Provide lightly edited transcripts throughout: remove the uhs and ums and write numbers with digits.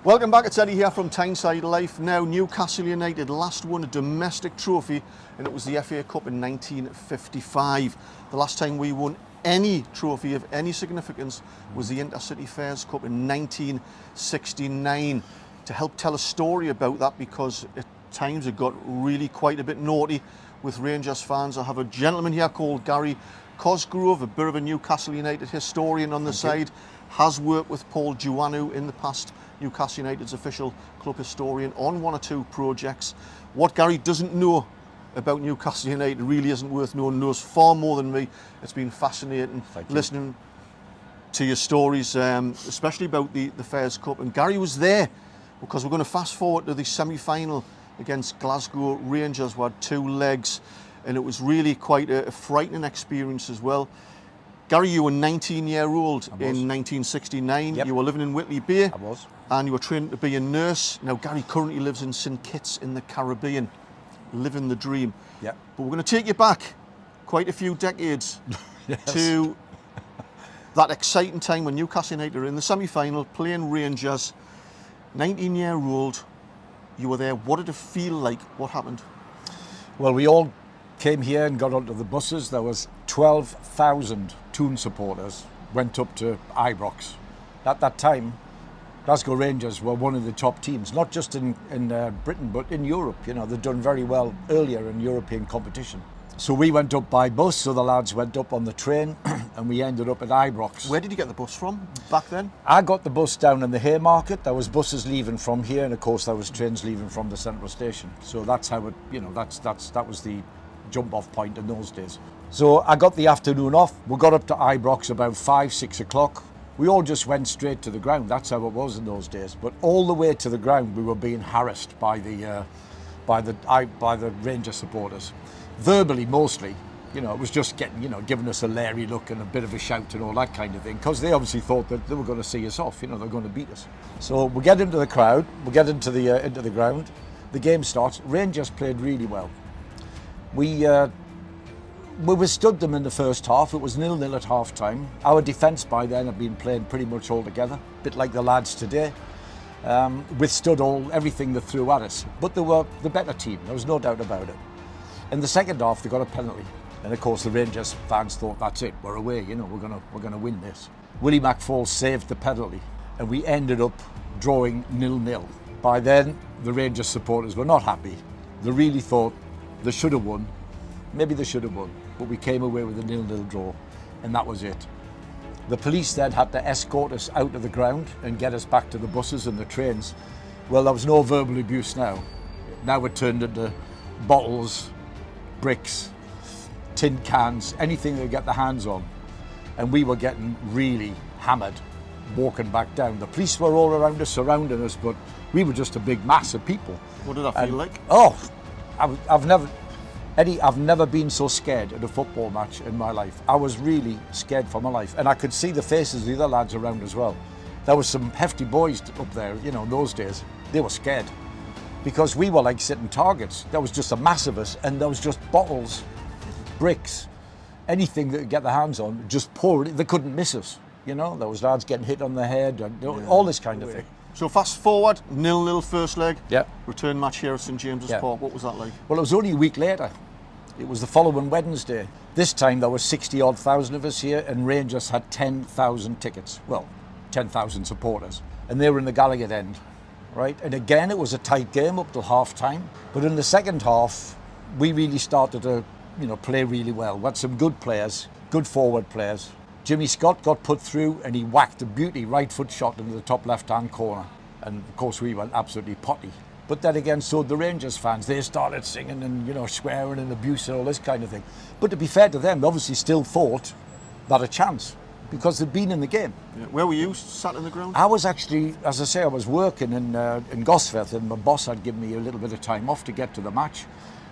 Welcome back, it's Eddie here from Tyneside Life. Now, Newcastle United last won a domestic trophy, and it was the FA Cup in 1955. The last time we won any trophy of any significance was the Intercity Fairs Cup in 1969. To help tell a story about that, because at times it got really quite a bit naughty with Rangers fans, I have a gentleman here called Gary Cosgrove, a bit of a Newcastle United historian on the side, has worked with Paul Duanu in the past, Newcastle United's official club historian, on one or two projects. What Gary doesn't know about Newcastle United really isn't worth knowing, knows far more than me. It's been fascinating listening to your stories, especially about the Fairs Cup. And Gary was there, because we're going to fast forward to the semi-final against Glasgow Rangers. We had two legs, and it was really quite a frightening experience as well. Gary, you were 19-year-old in 1969. Yep. You were living in Whitley Bay. I was. And you were trained to be a nurse. Now, Gary currently lives in St Kitts in the Caribbean, living the dream. Yep. But we're going to take you back quite a few decades Yes. to that exciting time when Newcastle United are in the semi-final playing Rangers. 19-year-old, you were there. What did it feel like? What happened? Well, we all came here and got onto the buses. There was 12,000 Toon supporters went up to Ibrox. At that time, Glasgow Rangers were one of the top teams, not just in Britain, but in Europe. You know, they'd done very well earlier in European competition. So we went up by bus, so the lads went up on the train, and we ended up at Ibrox. Where did you get the bus from back then? I got the bus down in the Haymarket. There was buses leaving from here, and of course there was trains leaving from the central station. So that's how it, you know, that was the jump-off point in those days. So I got the afternoon off. We got up to Ibrox about 5-6 o'clock. We all just went straight to the ground. That's how it was in those days. But all the way to the ground, we were being harassed by the Rangers supporters, verbally mostly. You know, it was just getting, giving us a leery look and a bit of a shout and all that kind of thing, because they obviously thought that they were going to see us off. You know, they're going to beat us. So we get into the crowd. We get into the ground. The game starts. Rangers played really well. We withstood them in the first half. It was 0-0 at half time. Our defence by then had been playing pretty much all together, a bit like the lads today. Withstood everything they threw at us. But they were the better team, there was no doubt about it. In the second half, they got a penalty. And of course, the Rangers fans thought, that's it, we're away, we're gonna win this. Willie McFall saved the penalty, and we ended up drawing 0-0. By then, the Rangers supporters were not happy. They really thought they should have won. Maybe they should have won, but we came away with a 0-0 draw, and that was it. The police then had to escort us out of the ground and get us back to the buses and the trains. Well, there was no verbal abuse now. Now it turned into bottles, bricks, tin cans, anything they get their hands on. And we were getting really hammered, walking back down. The police were all around us, surrounding us, but we were just a big mass of people. What did that feel like? Oh, I've never been so scared at a football match in my life. I was really scared for my life. And I could see the faces of the other lads around as well. There was some hefty boys up there, in those days. They were scared, because we were like sitting targets. There was just a mass of us, and there was just bottles, bricks, anything that could get their hands on, just pour it. They couldn't miss us. There was lads getting hit on the head, and all this kind of thing. So fast forward, 0-0 first leg. Yeah. Return match here at St James's Park. What was that like? Well, it was only a week later. It was the following Wednesday. This time there were 60-odd thousand of us here, and Rangers had 10,000 tickets. Well, 10,000 supporters. And they were in the Gallagher end, right? And again, it was a tight game up till half time. But in the second half, we really started to, play really well. We had some good players, good forward players. Jimmy Scott got put through, and he whacked a beauty right foot shot into the top left-hand corner. And of course, we went absolutely potty. But then again, so the Rangers fans, they started singing and, swearing and abuse and all this kind of thing. But to be fair to them, they obviously still thought they had a chance, because they'd been in the game. Yeah. Where were you, sat in the ground? I was actually, as I say, I was working in Gosforth, and my boss had given me a little bit of time off to get to the match.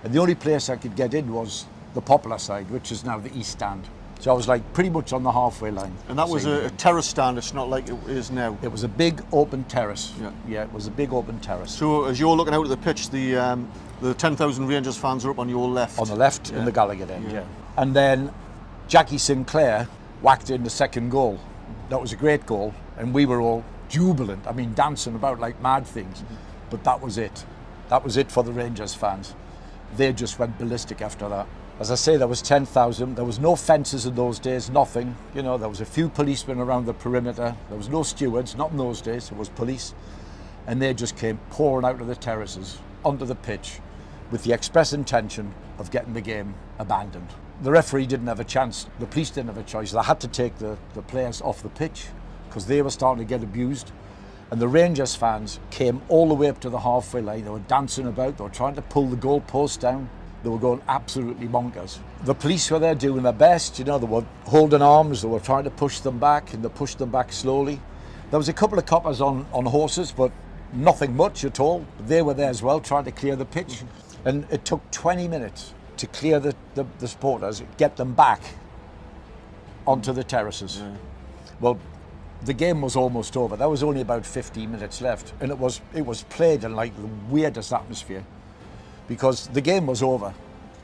And the only place I could get in was the popular side, which is now the East Stand. So I was like pretty much on the halfway line. And that was a terrace stand, it's not like it is now. It was a big open terrace. Yeah, it was a big open terrace. So as you're looking out at the pitch, the 10,000 Rangers fans are up on your left. On the left, in the Gallagher end, yeah. And then Jackie Sinclair whacked in the second goal. That was a great goal, and we were all jubilant. I mean, dancing about like mad things. But that was it. That was it for the Rangers fans. They just went ballistic after that. As I say, there was 10,000. There was no fences in those days, nothing. You know, there was a few policemen around the perimeter. There was no stewards, not in those days. It was police. And they just came pouring out of the terraces onto the pitch with the express intention of getting the game abandoned. The referee didn't have a chance. The police didn't have a choice. They had to take the players off the pitch because they were starting to get abused. And the Rangers fans came all the way up to the halfway line. They were dancing about. They were trying to pull the goalpost down. They were going absolutely bonkers. The police were there doing their best. You know, they were holding arms. They were trying to push them back, and they pushed them back slowly. There was a couple of coppers on horses, but nothing much at all. They were there as well, trying to clear the pitch. And it took 20 minutes to clear the supporters, get them back onto the terraces. Yeah. Well, the game was almost over. There was only about 15 minutes left, and it was played in like the weirdest atmosphere, because the game was over,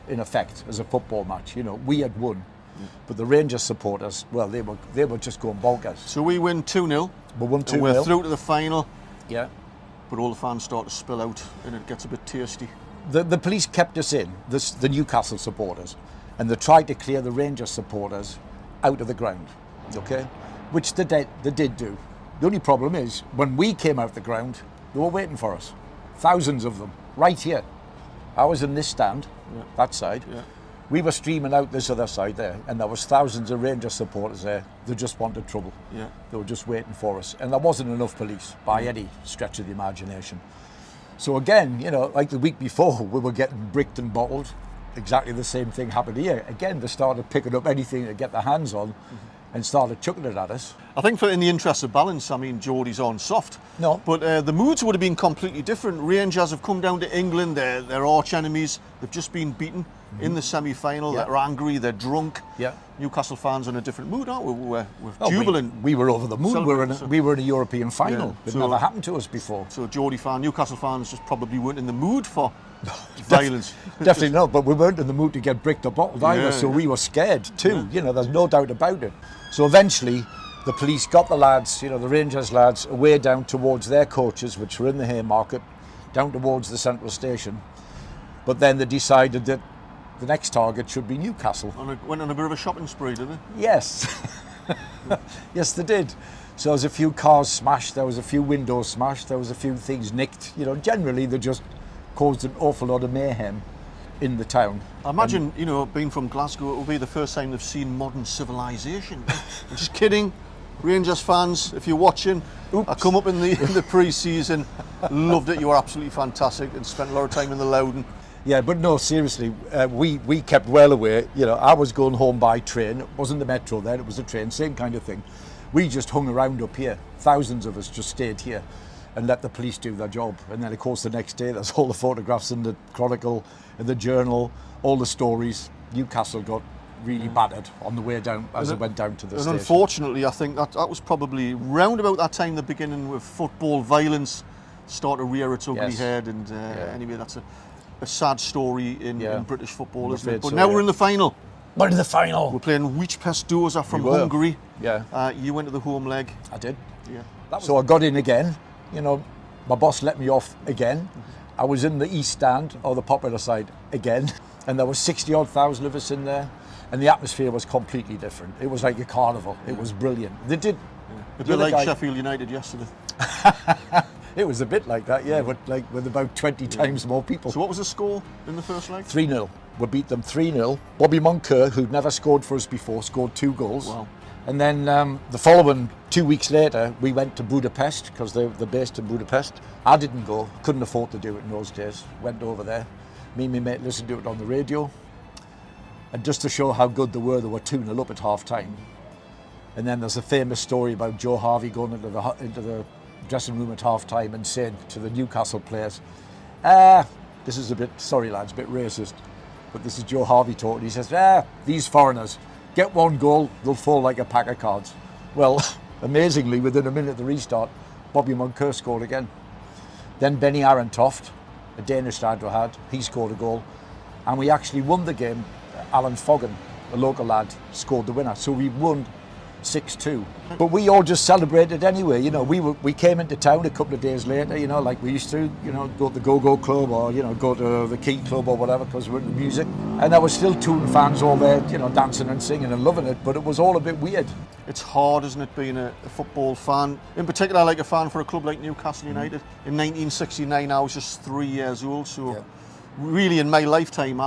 in effect, as a football match. You know, we had won, but the Rangers supporters, well, they were just going bonkers. So we win 2-0. We won 2-0. We're through to the final. Yeah. But all the fans start to spill out, and it gets a bit tasty. The police kept us in, the Newcastle supporters, and they tried to clear the Rangers supporters out of the ground, okay? Which they did do. The only problem is, when we came out the ground, they were waiting for us. Thousands of them, right here. I was in this stand, that side. Yeah. We were streaming out this other side there, and there was thousands of Rangers supporters there. They just wanted trouble. Yeah. They were just waiting for us. And there wasn't enough police by any stretch of the imagination. So again, you know, like the week before, we were getting bricked and bottled. Exactly the same thing happened here. Again, they started picking up anything to get their hands on and started chucking it at us. I think in the interest of balance, I mean, Geordie's on soft. No. But the moods would have been completely different. Rangers have come down to England, they're arch enemies. They've just been beaten in the semi-final. Yeah. They're angry, they're drunk. Yeah. Newcastle fans are in a different mood, aren't we? We're jubilant. We were over the moon. We were in a European final. Yeah. It never happened to us before. So Newcastle fans just probably weren't in the mood for violence. Definitely not, but we weren't in the mood to get bricked or bottled either, so we were scared too. Yeah. You know, there's no doubt about it. So eventually, the police got the lads, you know, the Rangers lads, away down towards their coaches, which were in the Haymarket, down towards the central station. But then they decided that the next target should be Newcastle. Went on a bit of a shopping spree, did they? Yes. Yes, they did. So there was a few cars smashed, there was a few windows smashed, there was a few things nicked. You know, generally they just caused an awful lot of mayhem in the town. I imagine, you know, being from Glasgow, it will be the first time they've seen modern civilization. I'm just kidding. Rangers fans, if you're watching, I come up in the pre-season, loved it. You were absolutely fantastic and spent a lot of time in the Loudon. Yeah, but no, seriously, we kept well away. You know, I was going home by train. It wasn't the metro then, it was a train, same kind of thing. We just hung around up here. Thousands of us just stayed here and let the police do their job. And then, of course, the next day, there's all the photographs in the Chronicle, in the Journal, all the stories. Newcastle got really battered on the way down as it went down to the station. And unfortunately, I think that was probably round about that time, the beginning with football violence started to rear its ugly head. And anyway, that's a sad story in British football, isn't it? But now we're in the final. We're in the final. We're playing Budapest from Hungary. Yeah. You went to the home leg. I did. Yeah. So I got in again. You know, my boss let me off again. I was in the East Stand, or the popular side, again. And there was 60-odd thousand of us in there. And the atmosphere was completely different. It was like a carnival. It was brilliant. They did. A bit like Sheffield United yesterday. It was a bit like that, but with about 20 times more people. So what was the score in the first leg? 3-0. We beat them 3-0. Bobby Moncur, who'd never scored for us before, scored 2 goals. Wow. And then the following 2 weeks later, we went to Budapest, because they're based in Budapest. I didn't go, couldn't afford to do it in those days. Went over there. Me and my mate listened to it on the radio. And just to show how good they were 2-0 up at half time. And then there's a famous story about Joe Harvey going into the dressing room at half time and saying to the Newcastle players, this is a bit, sorry lads, a bit racist, but this is Joe Harvey talking. He says, these foreigners, get 1 goal, they'll fall like a pack of cards. Well, amazingly, within a minute of the restart, Bobby Moncur scored again. Then Benny Arentoft, a Danish lad we had, he scored a goal. And we actually won the game. Alan Foggan, a local lad, scored the winner. So we won 6-2. But we all just celebrated anyway. You know, we came into town a couple of days later, you know, like we used to, you know, go to the Go-Go Club or, you know, go to the Key Club or whatever, because we're into music. And there was still Toon fans all there, you know, dancing and singing and loving it, but it was all a bit weird. It's hard, isn't it, being a football fan? In particular, like a fan for a club like Newcastle United. In 1969, I was just 3 years old, so really in my lifetime,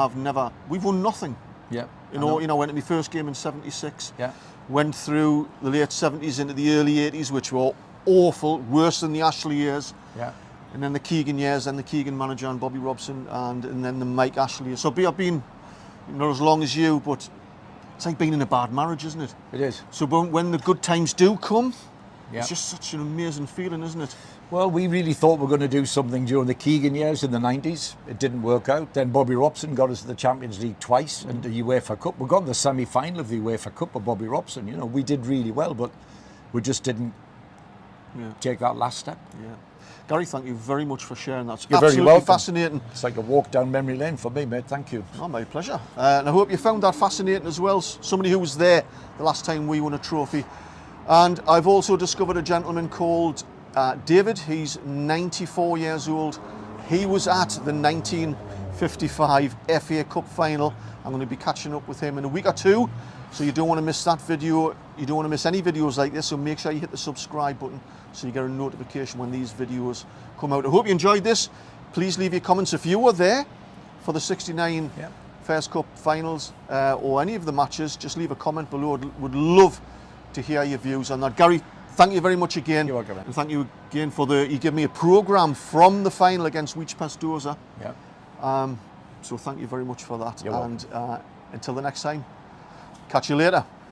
we've won nothing. Yeah. You know, went to my first game in 76. Yeah. Went through the late 70s into the early 80s, which were awful, worse than the Ashley years. Yeah. And then the Keegan years, and the Keegan manager and Bobby Robson, and then the Mike Ashley years. So I've been not as long as you, but it's like being in a bad marriage, isn't it? It is. So when the good times do come, Yeah. it's just such an amazing feeling, isn't it? Well, we really thought we were going to do something during the Keegan years in the 90s. It didn't work out. Then Bobby Robson got us to the Champions League twice and the UEFA Cup. We got in the semi-final of the UEFA Cup with Bobby Robson. You know, we did really well, but we just didn't take that last step. Yeah. Gary, thank you very much for sharing that. It's You're very absolutely welcome. fascinating. It's like a walk down memory lane for me, mate. Thank you. Oh, my pleasure. And I hope you found that fascinating as well. Somebody who was there the last time we won a trophy. And I've also discovered a gentleman called David. He's 94 years old. He was at the 1955 FA Cup final. I'm going to be catching up with him in a week or two. So you don't want to miss that video. You don't want to miss any videos like this. So make sure you hit the subscribe button so you get a notification when these videos come out. I hope you enjoyed this. Please leave your comments if you were there for the 69 First Cup finals or any of the matches. Just leave a comment below. Would love to hear your views on that. Gary, thank you very much again. You're welcome. And thank you again for you gave me a programme from the final against Weech Pastoza. Yeah. So thank you very much for that. You're welcome. And until the next time, catch you later.